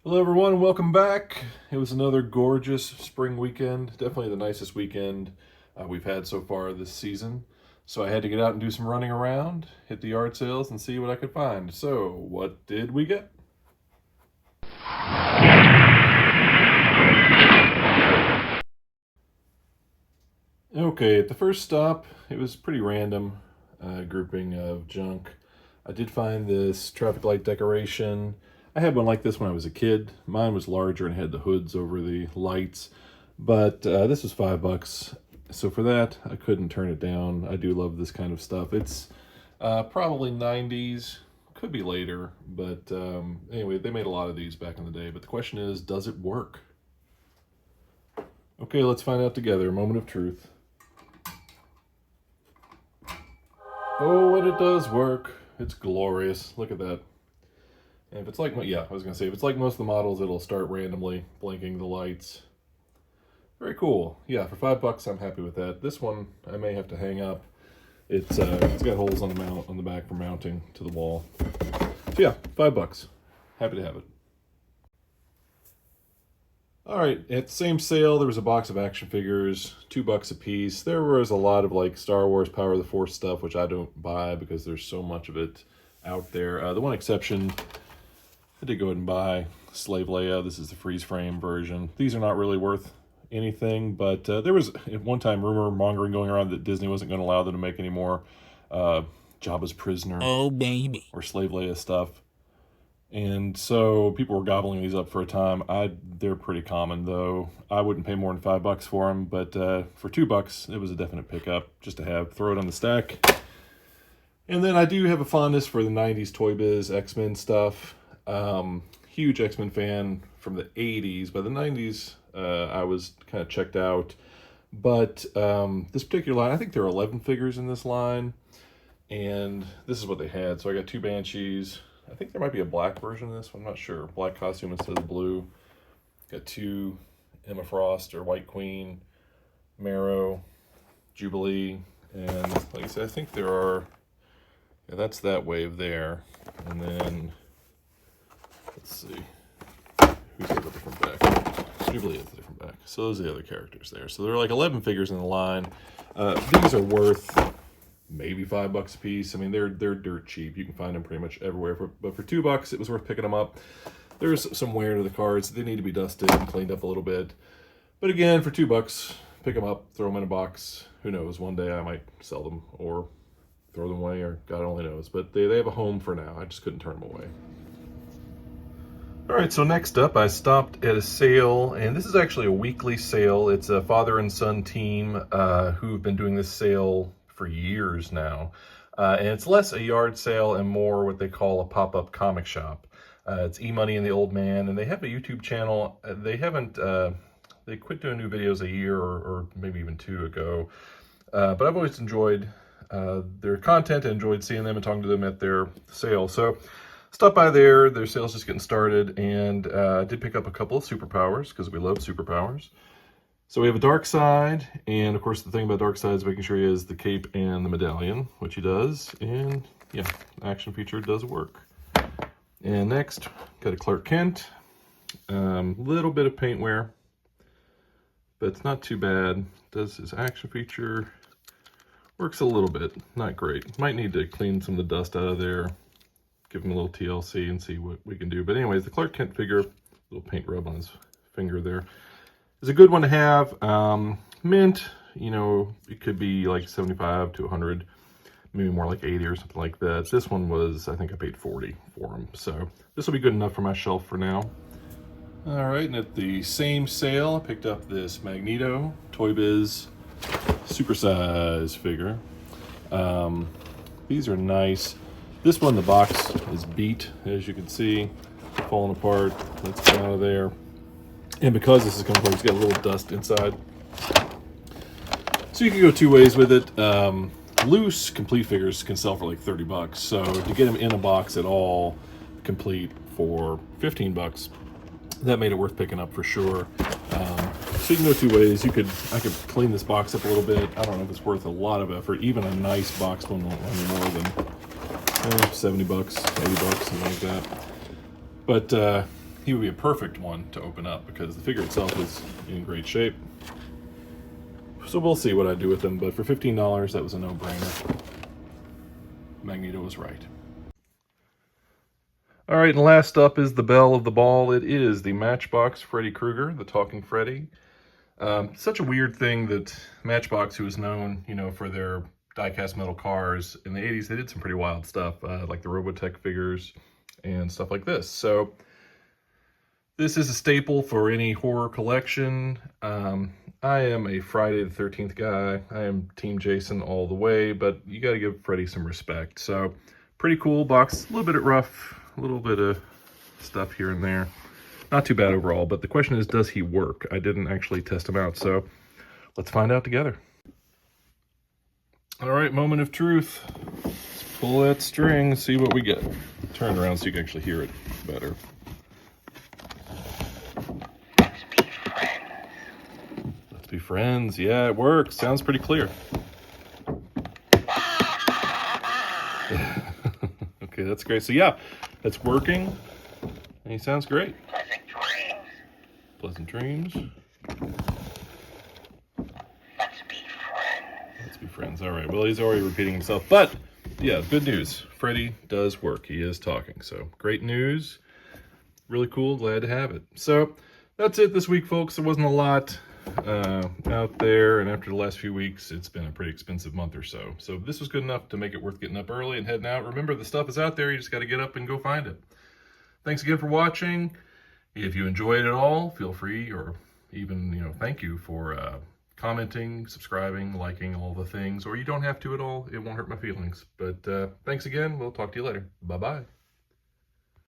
Hello everyone, welcome back. It was another gorgeous spring weekend. Definitely the nicest weekend we've had so far this season. So I had to get out and do some running around, hit the yard sales and see what I could find. So what did we get? Okay, at the first stop, it was pretty random grouping of junk. I did find this traffic light decoration. I had one like this when I was a kid. Mine was larger and had the hoods over the lights, but this was $5. So for that, I couldn't turn it down. I do love this kind of stuff. It's probably 90s, could be later, but anyway, they made a lot of these back in the day. But the question is, does it work? Okay, let's find out together. A moment of truth. Oh, and it does work. It's glorious. Look at that. And if it's like, yeah, I was going to say, if it's like most of the models, it'll start randomly blinking the lights. Very cool. Yeah, for $5, I'm happy with that. This one, I may have to hang up. It's got holes on the back for mounting to the wall. So yeah, $5. Happy to have it. All right, at the same sale, there was a box of action figures, $2 a piece. There was a lot of like Star Wars Power of the Force stuff, which I don't buy because there's so much of it out there. The one exception, I did go ahead and buy Slave Leia. This is the freeze frame version. These are not really worth anything, but there was at one time rumor mongering going around that Disney wasn't going to allow them to make any more Jabba's Prisoner or Slave Leia stuff. And so people were gobbling these up for a time. They're pretty common though. I wouldn't pay more than $5 for them, but for $2, it was a definite pickup just to have, throw it on the stack. And then I do have a fondness for the 90s Toy Biz X-Men stuff. Huge X-Men fan from the 80s. By the 90s, I was kind of checked out. But this particular line, I think there are 11 figures in this line. And this is what they had. So I got 2 Banshees. I think there might be a black version of this one. I'm not sure. Black costume instead of blue. Got 2 Emma Frost or White Queen, Marrow, Jubilee, and like I said, I think there are. Yeah, that's that wave there, and then let's see, who's got a different back? Jubilee has a different back. So those are the other characters there. So there are like 11 figures in the line. These are worth maybe $5 a piece. I mean, they're dirt cheap. You can find them pretty much everywhere. But for $2, it was worth picking them up. There's some wear to the cards. They need to be dusted and cleaned up a little bit. But again, for $2, pick them up, throw them in a box. Who knows? One day I might sell them or throw them away, or God only knows. But they have a home for now. I just couldn't turn them away. All right, so next up, I stopped at a sale, and this is actually a weekly sale. It's a father and son team who've been doing this sale for years now. And it's less a yard sale and more what they call a pop-up comic shop. It's E-Money and the Old Man, and they have a YouTube channel. They haven't, they quit doing new videos a year or maybe even 2 ago. But I've always enjoyed their content and enjoyed seeing them and talking to them at their sale. So stop by there. Their sale's just getting started, and I did pick up a couple of superpowers because we love superpowers. So we have a dark side, and of course the thing about dark side is making sure he has the cape and the medallion, which he does, and yeah, action feature does work. And next, got a Clark Kent, little bit of paint wear, but it's not too bad. Does his action feature, works a little bit, not great. Might need to clean some of the dust out of there, give him a little TLC and see what we can do. But anyways, the Clark Kent figure, little paint rub on his finger there. It's a good one to have. Mint, you know, it could be like 75 to 100, maybe more like 80 or something like that. This one was, I think I paid 40 for him. So this will be good enough for my shelf for now. All right, and at the same sale, I picked up this Magneto Toy Biz supersize figure. These are nice. This one, the box is beat, as you can see, falling apart. Let's get out of there. And because this is coming apart, it's got a little dust inside. So you can go 2 ways with it. Loose complete figures can sell for like $30. So to get them in a box at all, complete for $15, that made it worth picking up for sure. So you can go 2 ways. I could clean this box up a little bit. I don't know if it's worth a lot of effort. Even a nice box one won't run you more than $70, $80, something like that. But he would be a perfect one to open up because the figure itself is in great shape. So we'll see what I do with him, but for $15, that was a no-brainer. Magneto was right. All right, and last up is the belle of the ball. It is the Matchbox Freddy Krueger, the Talking Freddy. Such a weird thing that Matchbox, who was known, you know, for their die-cast metal cars in the 80s, they did some pretty wild stuff, like the Robotech figures and stuff like this. So this is a staple for any horror collection. I am a Friday the 13th guy. I am Team Jason all the way, but you got to give Freddy some respect. So pretty cool box, a little bit rough, a little bit of stuff here and there. Not too bad overall, but the question is, does he work? I didn't actually test him out, so let's find out together. All right, moment of truth. Let's pull that string, see what we get. Turn it around so you can actually hear it better. Let's be friends. Yeah, it works. Sounds pretty clear. Okay, that's great. So yeah, that's working. And he sounds great. Pleasant dreams. Let's be friends. All right. Well, he's already repeating himself. But, yeah, good news. Freddy does work. He is talking. So, great news. Really cool. Glad to have it. So, that's it this week, folks. There wasn't a lot out there. And after the last few weeks, it's been a pretty expensive month or so. So, this was good enough to make it worth getting up early and heading out. Remember, the stuff is out there. You just got to get up and go find it. Thanks again for watching. If you enjoyed it all, feel free, or even, you know, thank you for commenting, subscribing, liking, all the things. Or you don't have to at all. It won't hurt my feelings. But thanks again. We'll talk to you later. Bye-bye.